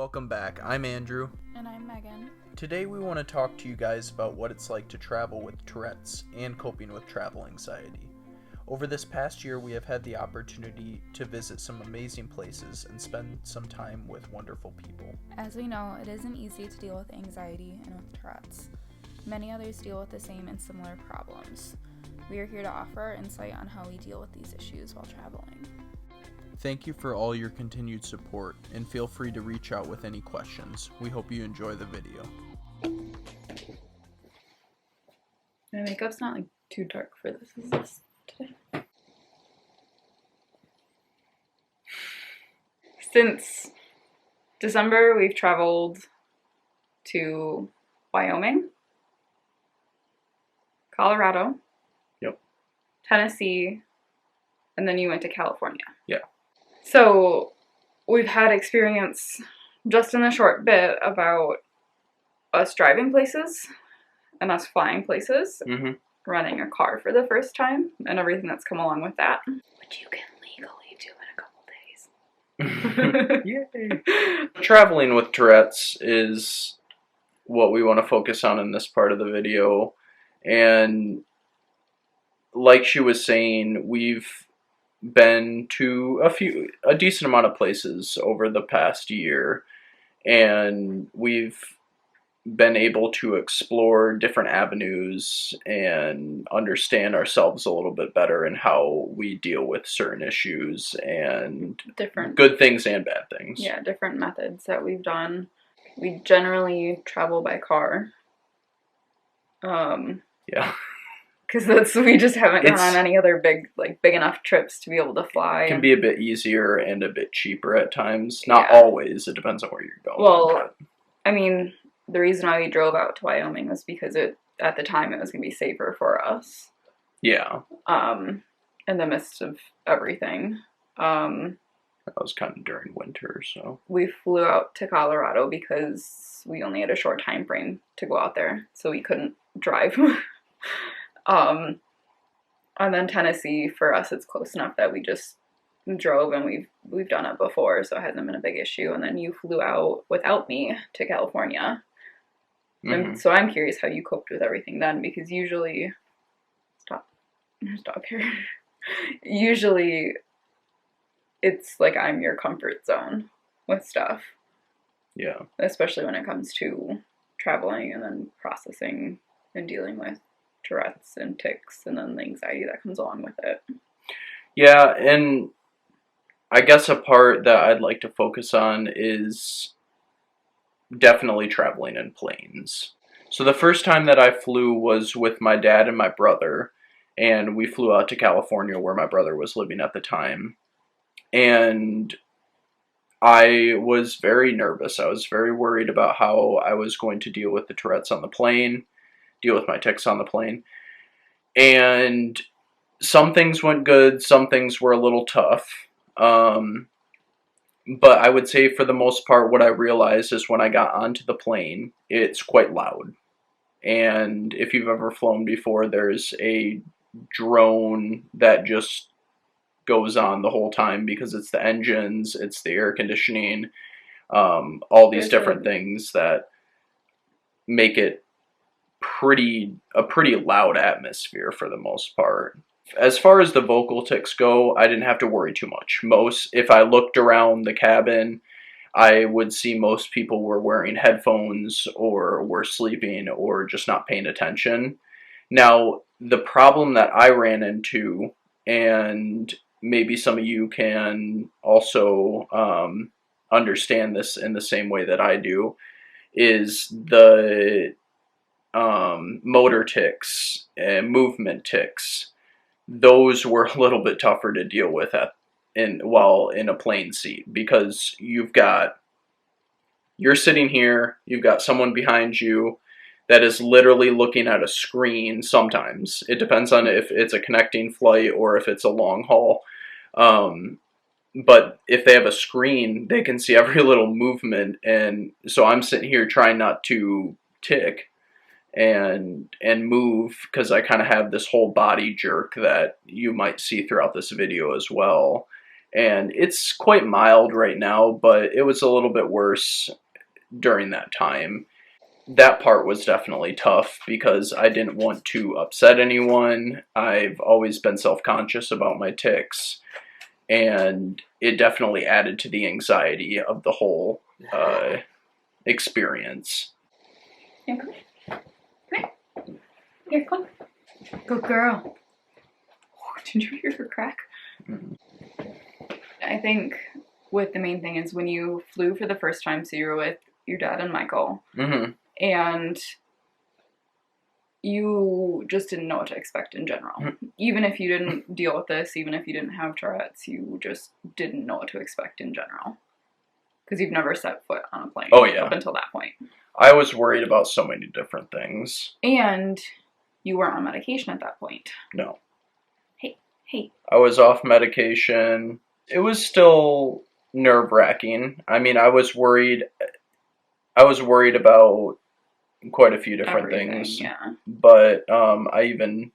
Welcome back. I'm Andrew. And I'm Megan. Today we want to talk to you guys about what it's like to travel with Tourette's and coping with travel anxiety. Over this past year, we have had the opportunity to visit some amazing places and spend some time with wonderful people. As we know, it isn't easy to deal with anxiety and with Tourette's. Many others deal with the same and similar problems. We are here to offer our insight on how we deal with these issues while traveling. Thank you for all your continued support, and feel free to reach out with any questions. We hope you enjoy the video. My makeup's not too dark for this today. Since December, we've traveled to Wyoming, Colorado, Tennessee, and then you went to California. Yeah. So we've had experience just in a short bit about us driving places and us flying places, renting a car for the first time, and everything that's come along with that. Which you can legally do in a couple days. Yay! Traveling with Tourette's is what we want to focus on in this part of the video. And like she was saying, we've been to a decent amount of places over the past year, and we've been able to explore different avenues and understand ourselves a little bit better and how we deal with certain issues and different good things and bad things. Yeah, different methods that we've done. We generally travel by car. Yeah. Because we just haven't gone on any other big enough trips to be able to fly. It can be a bit easier and a bit cheaper at times. Not always. It depends on where you're going. Well, I mean, the reason why we drove out to Wyoming was because at the time it was going to be safer for us. Yeah. In the midst of everything. That was kind of during winter, so. We flew out to Colorado because we only had a short time frame to go out there, so we couldn't drive. And then Tennessee, for us, it's close enough that we just drove, and we've done it before, so it hasn't been a big issue. And then you flew out without me to California. And so I'm curious how you coped with everything then, because usually, stop here. Usually, it's like I'm your comfort zone with stuff. Yeah. Especially when it comes to traveling and then processing and dealing with Tourette's and tics and then the anxiety that comes along with it. Yeah, and I guess a part that I'd like to focus on is definitely traveling in planes. So the first time that I flew was with my dad and my brother, and we flew out to California where my brother was living at the time. And I was very nervous. I was very worried about how I was going to deal with the Tourette's on the plane, deal with my tics on the plane. And some things went good, some things were a little tough. But I would say for the most part, what I realized is when I got onto the plane, it's quite loud. And if you've ever flown before, there's a drone that just goes on the whole time because it's the engines, it's the air conditioning, all these different things that make it a pretty loud atmosphere for the most part. As far as the vocal tics go, I didn't have to worry too much. If I looked around the cabin, I would see most people were wearing headphones or were sleeping or just not paying attention. Now, the problem that I ran into, and maybe some of you can also understand this in the same way that I do, is the motor tics and movement tics. Those were a little bit tougher to deal with while in a plane seat, because you're sitting here, you've got someone behind you that is literally looking at a screen. Sometimes it depends on if it's a connecting flight or if it's a long haul. But if they have a screen, they can see every little movement, and so I'm sitting here trying not to tic and move, because I kind of have this whole body jerk that you might see throughout this video as well. And it's quite mild right now, but it was a little bit worse during that time. That part was definitely tough because I didn't want to upset anyone. I've always been self-conscious about my tics, and it definitely added to the anxiety of the whole experience. Here, come here. Come here. Here, come. Good girl. Did you hear her crack? Mm-hmm. I think what the main thing is when you flew for the first time, so you were with your dad and Michael, Mm-hmm. and you just didn't know what to expect in general. Mm-hmm. Even if you didn't deal with this, even if you didn't have Tourette's, you just didn't know what to expect in general. Because you've never set foot on a plane up until that point. I was worried about so many different things. And you weren't on medication at that point. No. Hey. I was off medication. It was still nerve-wracking. I mean, I was worried about quite a few different things. Yeah. But I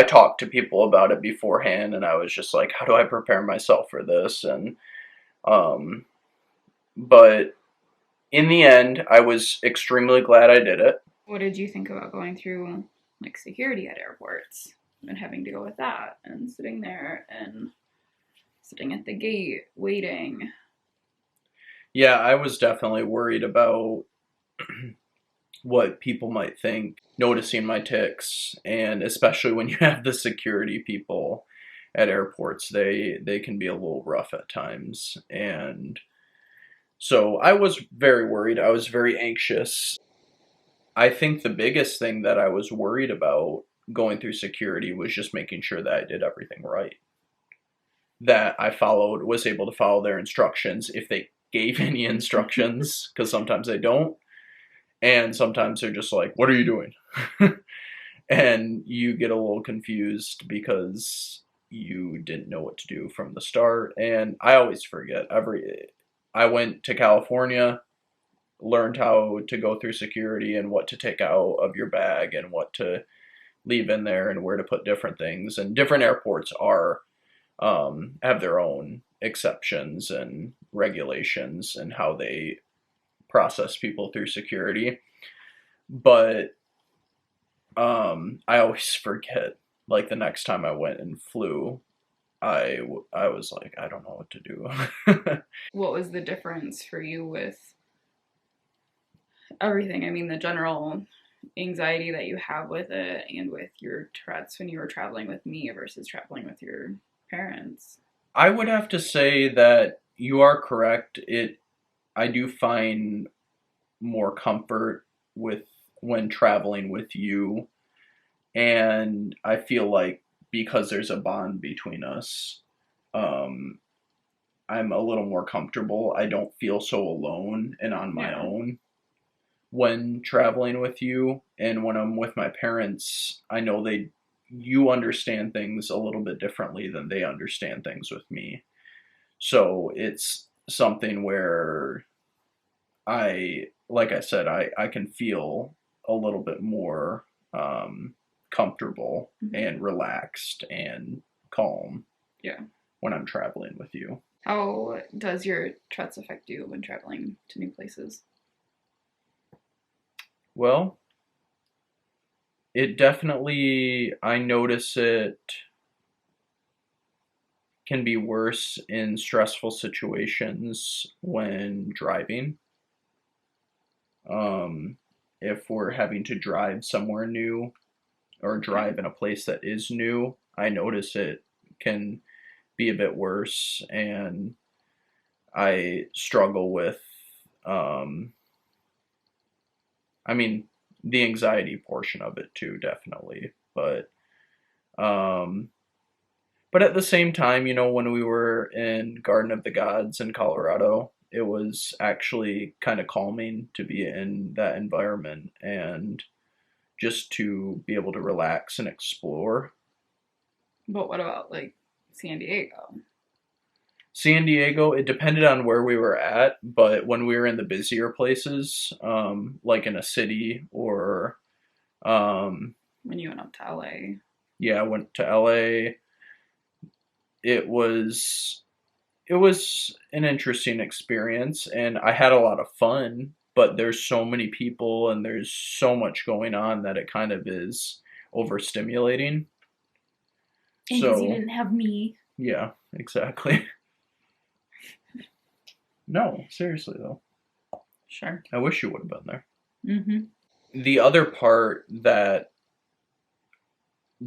talked to people about it beforehand, and I was just like, how do I prepare myself for this? And but in the end, I was extremely glad I did it. What did you think about going through like security at airports and having to go with that and sitting there and sitting at the gate waiting? Yeah, I was definitely worried about what people might think, noticing my tics, and especially when you have the security people at airports, they can be a little rough at times. And so I was very worried. I was very anxious. I think the biggest thing that I was worried about going through security was just making sure that I did everything right. That I was able to follow their instructions if they gave any instructions, because sometimes they don't. And sometimes they're just like, what are you doing? And you get a little confused because you didn't know what to do from the start. And I always forget. I went to California, learned how to go through security and what to take out of your bag and what to leave in there and where to put different things. And different airports have their own exceptions and regulations and how they process people through security. But I always forget. Like the next time I went and flew, I was like, I don't know what to do. What was the difference for you with everything? I mean, the general anxiety that you have with it and with your Tourette's when you were traveling with me versus traveling with your parents. I would have to say that you are correct. I do find more comfort with when traveling with you, and I feel like because there's a bond between us, I'm a little more comfortable. I don't feel so alone and on my own when traveling with you. And when I'm with my parents, I know you understand things a little bit differently than they understand things with me. So it's something where like I said, I can feel a little bit more comfortable and relaxed and calm. Yeah. When I'm traveling with you. How does your Tourette's affect you when traveling to new places? Well, it definitely, I notice it can be worse in stressful situations when driving. If we're having to drive somewhere new or drive in a place that is new, I notice it can be a bit worse, and I struggle with, I mean, the anxiety portion of it too, definitely. But at the same time, when we were in Garden of the Gods in Colorado, it was actually kind of calming to be in that environment and just to be able to relax and explore. But what about like San Diego? San Diego, it depended on where we were at, but when we were in the busier places, like in a city or when you went up to LA. Yeah, I went to LA. it was it was an interesting experience, and I had a lot of fun, but there's so many people and there's so much going on that it kind of is overstimulating. And because you So, didn't have me. yeah, exactly. No, seriously though. Sure. I wish you would have been there. Mm-hmm. The other part that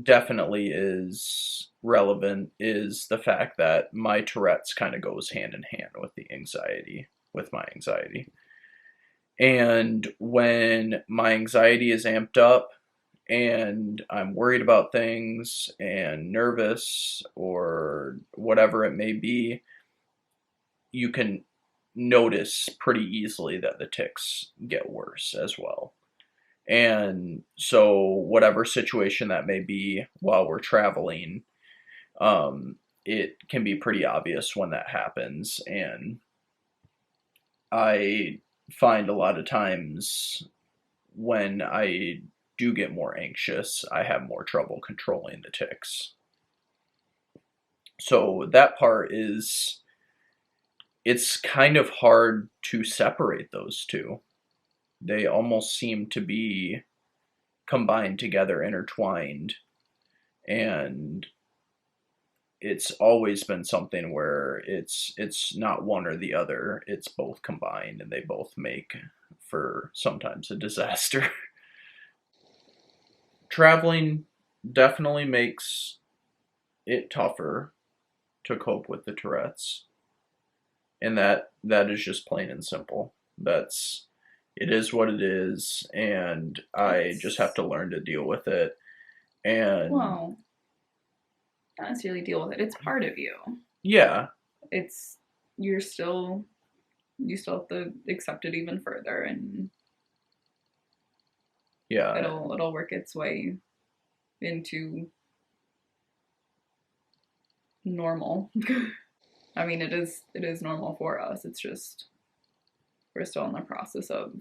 definitely is relevant is the fact that my Tourette's kind of goes hand in hand with my anxiety. And when my anxiety is amped up and I'm worried about things and nervous or whatever it may be, you can notice pretty easily that the tics get worse as well. And so, whatever situation that may be while we're traveling, it can be pretty obvious when that happens. And I find a lot of times when I do get more anxious, I have more trouble controlling the tics. So, that part is, it's kind of hard to separate those two. They almost seem to be combined together, intertwined, and it's always been something where it's not one or the other, it's both combined, and they both make for sometimes a disaster. Traveling definitely makes it tougher to cope with the Tourette's, and that is just plain and simple. That's it is what it is, and I just have to learn to deal with it. And Well, not necessarily deal with it. It's part of you. yeah, It's you're still you still have to accept it even further, and yeah, it'll work its way into normal. I mean, it is normal for us. It's just we're still in the process of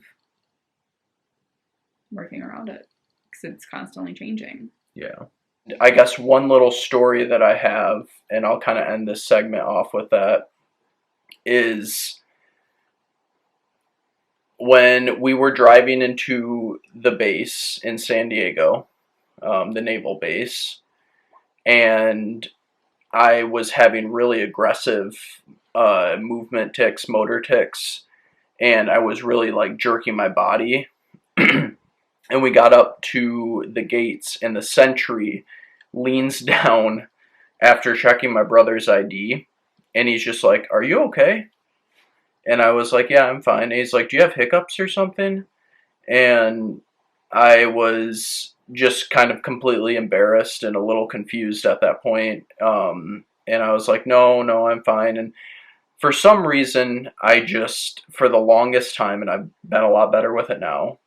working around it because it's constantly changing. yeah. I guess one little story that I have, and I'll kind of end this segment off with that, is when we were driving into the base in San Diego, the naval base, and I was having really aggressive movement tics, motor tics, and I was really like jerking my body. And we got up to the gates, and the sentry leans down after checking my brother's ID, and he's just like, "Are you okay?" And I was like, "Yeah, I'm fine." And he's like, "Do you have hiccups or something?" And I was just kind of completely embarrassed and a little confused at that point. And I was like, "No, no, I'm fine." And for some reason, I just, for the longest time, and I've been a lot better with it now,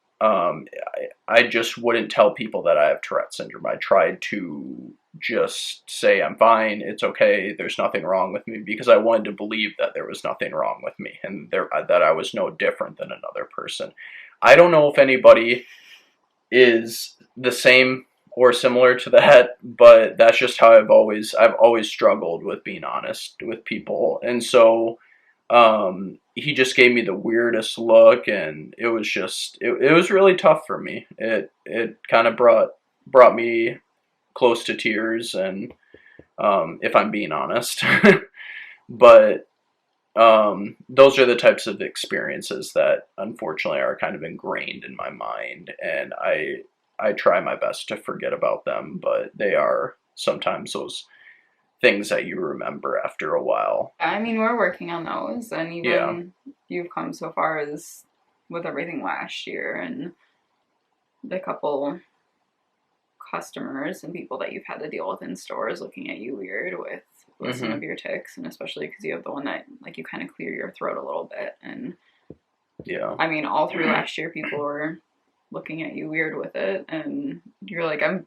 I just wouldn't tell people that I have Tourette syndrome. I tried to just say, "I'm fine, it's okay, there's nothing wrong with me," because I wanted to believe that there was nothing wrong with me and that I was no different than another person. I don't know if anybody is the same or similar to that, but that's just how I've always struggled with being honest with people. And so he just gave me the weirdest look, and it was just it was really tough for me. It kind of brought me close to tears, and if I'm being honest. But those are the types of experiences that unfortunately are kind of ingrained in my mind, and I try my best to forget about them, but they are sometimes those things that you remember after a while. I mean, we're working on those, and Yeah. even you've come so far as with everything last year and the couple customers and people that you've had to deal with in stores looking at you weird with some of your tics, and especially because you have the one that like you kind of clear your throat a little bit. And Yeah. I mean, all through last year, people were looking at you weird with it, and you're like, I'm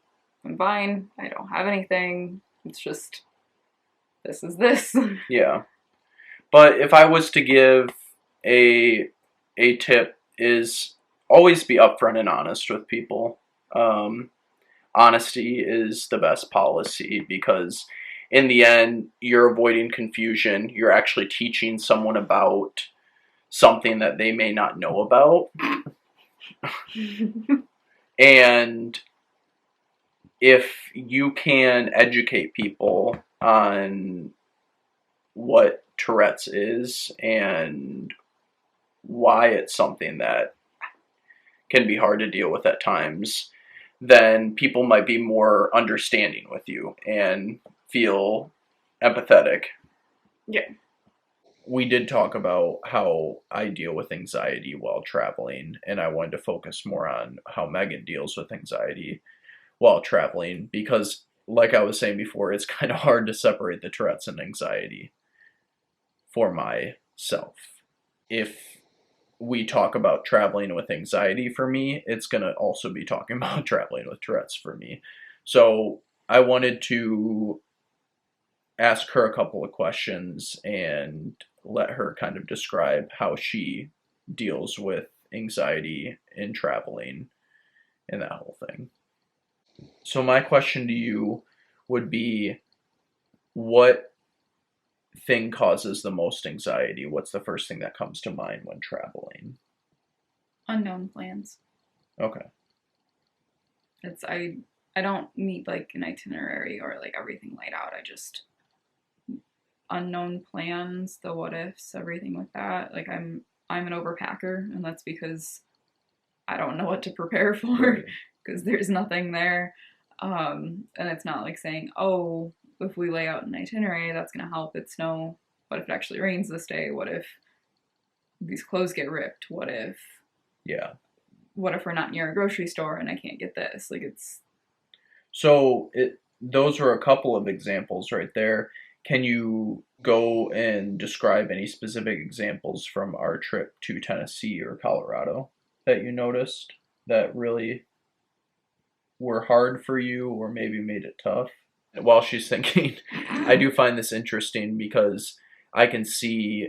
fine. I don't have anything. It's just this is this. Yeah. But if I was to give a tip, is always be upfront and honest with people. Honesty is the best policy, because in the end, you're avoiding confusion. You're actually teaching someone about something that they may not know about. And if you can educate people on what Tourette's is and why it's something that can be hard to deal with at times, then people might be more understanding with you and feel empathetic. Yeah. We did talk about how I deal with anxiety while traveling, and I wanted to focus more on how Megan deals with anxiety while traveling because, like I was saying before, it's kind of hard to separate the Tourette's and anxiety for myself. If we talk about traveling with anxiety for me, it's going to also be talking about traveling with Tourette's for me. So I wanted to ask her a couple of questions and let her kind of describe how she deals with anxiety in traveling and that whole thing. So my question to you would be, what thing causes the most anxiety? What's the first thing that comes to mind when traveling? Unknown plans. Okay. It's I don't need like an itinerary or like everything laid out. I just unknown plans, the what ifs, everything with that. Like I'm an overpacker, and that's because I don't know what to prepare for because there's nothing there. And it's not like saying, oh, if we lay out an itinerary, that's gonna help. It's no, what if it actually rains this day? What if these clothes get ripped? What if Yeah. what if we're not near a grocery store and I can't get this? Like it's So those are a couple of examples right there. Can you go and describe any specific examples from our trip to Tennessee or Colorado that you noticed that really were hard for you or maybe made it tough? While she's thinking, I do find this interesting because I can see,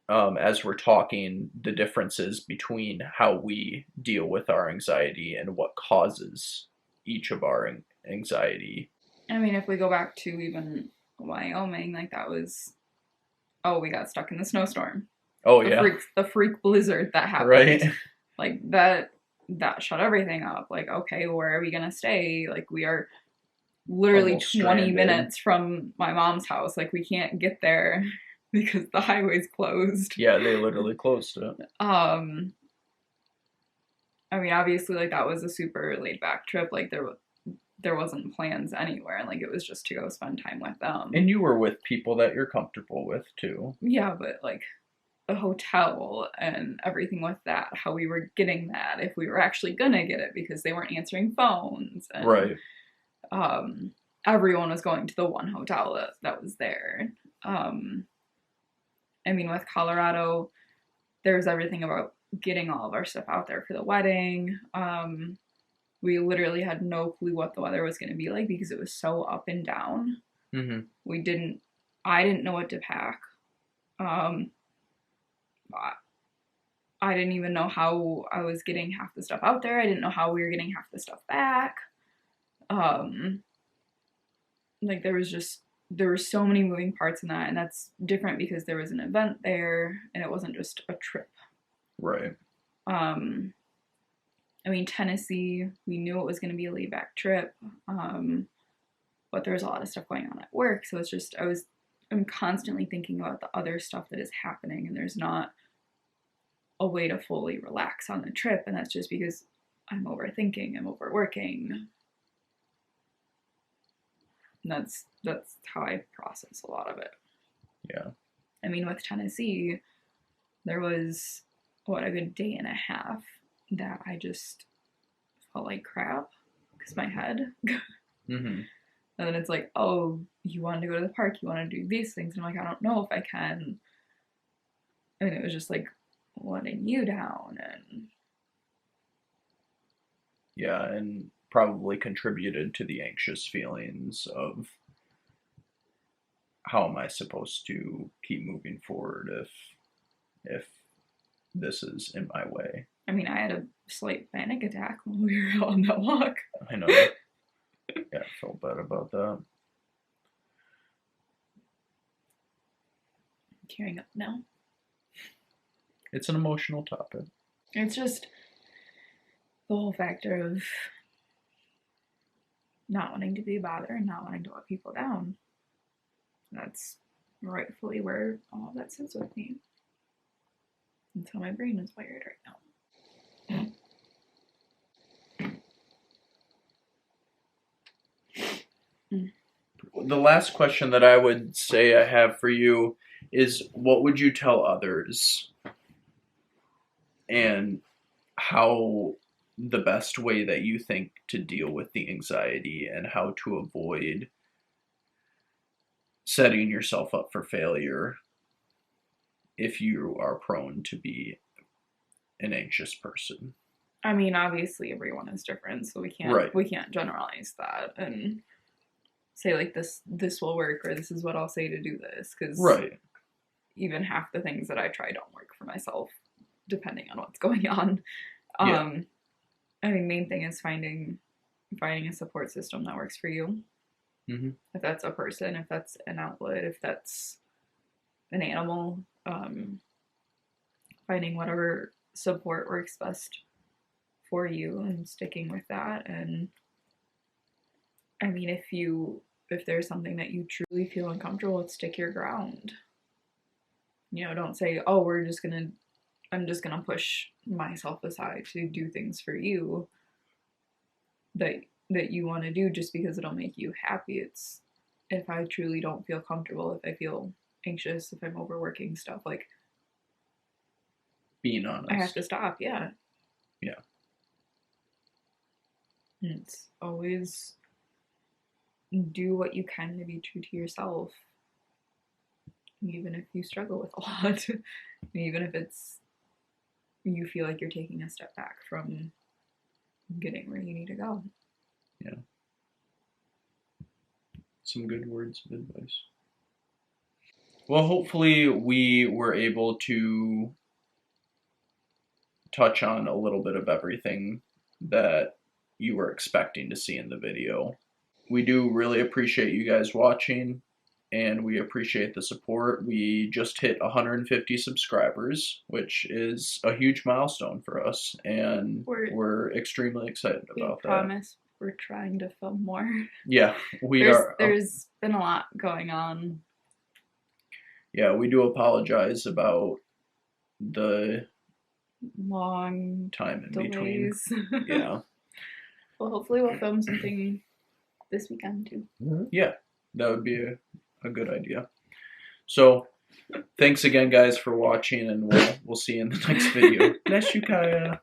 as we're talking, the differences between how we deal with our anxiety and what causes each of our anxiety. I mean, if we go back to even Wyoming, like that was, oh, we got stuck in the snowstorm. Oh, the yeah. the freak blizzard that happened. Right. Like that shut everything up. Like, okay, where are we gonna stay? Like we are literally Almost 20 stranded. minutes from my mom's house. Like we can't get there because the highway's closed. Yeah, they literally closed it. I mean, obviously, like that was a super laid back trip. Like there wasn't plans anywhere, and like it was just to go spend time with them. And you were with people that you're comfortable with too. Yeah, but like the hotel and everything with that, how we were getting that, if we were actually gonna get it because they weren't answering phones. And, Right. Everyone was going to the one hotel that was there. I mean, with Colorado, there's everything about getting all of our stuff out there for the wedding. We literally had no clue what the weather was going to be like because it was so up and down. Mm-hmm. I didn't know what to pack. I didn't even know how I was getting half the stuff out there. I didn't know how we were getting half the stuff back. Like there were so many moving parts in that, and that's different because there was an event there and it wasn't just a trip. Right. I mean, Tennessee, we knew it was going to be a laid back trip, but there was a lot of stuff going on at work, so it's just I'm constantly thinking about the other stuff that is happening, and there's not a way to fully relax on the trip, and that's just because I'm overthinking, I'm overworking. And that's how I process a lot of it. Yeah. I mean, with Tennessee, there was a good day and a half that I just felt like crap because my head. Mm-hmm. And then it's like, oh, you wanted to go to the park, you want to do these things. And I'm like, I don't know if I can. And it was just like letting you down. And yeah, and probably contributed to the anxious feelings of how am I supposed to keep moving forward if this is in my way. I mean, I had a slight panic attack when we were out on that walk. I know. Yeah, I felt bad about that. tearing up now. It's an emotional topic. It's just the whole factor of not wanting to be a bother and not wanting to let people down. That's rightfully where all of that sits with me. That's how my brain is wired right now. The last question that I would say I have for you is, what would you tell others, and how the best way that you think to deal with the anxiety and how to avoid setting yourself up for failure if you are prone to be an anxious person? I mean, obviously everyone is different, so we can't generalize that and say like this will work, or this is what I'll say to do this, because even half the things that I try don't work for myself, depending on what's going on. I mean, main thing is finding a support system that works for you. Mm-hmm. If that's a person, if that's an outlet, if that's an animal, finding whatever support works best for you and sticking with that. And I mean, if there's something that you truly feel uncomfortable with, stick your ground. You know, don't say, oh, I'm just gonna push myself aside to do things for you that you want to do just because it'll make you happy. It's, if I truly don't feel comfortable, if I feel anxious, if I'm overworking stuff, like, being honest, I have to stop. Yeah. It's always do what you can to be true to yourself, even if you struggle with a lot, even if it's you feel like you're taking a step back from getting where you need to go. Yeah. Some good words of advice. Well, hopefully we were able to touch on a little bit of everything that you were expecting to see in the video. We do really appreciate you guys watching, and we appreciate the support. We just hit 150 subscribers, which is a huge milestone for us, and we're extremely excited about that. We promise we're trying to film more. Yeah, There's been a lot going on. Yeah, we do apologize about the long time in delays. between. Yeah. Well, hopefully we'll film something this weekend too. Yeah, that would be a good idea. So, thanks again, guys, for watching, and we'll see you in the next video. Bless you, Kaya.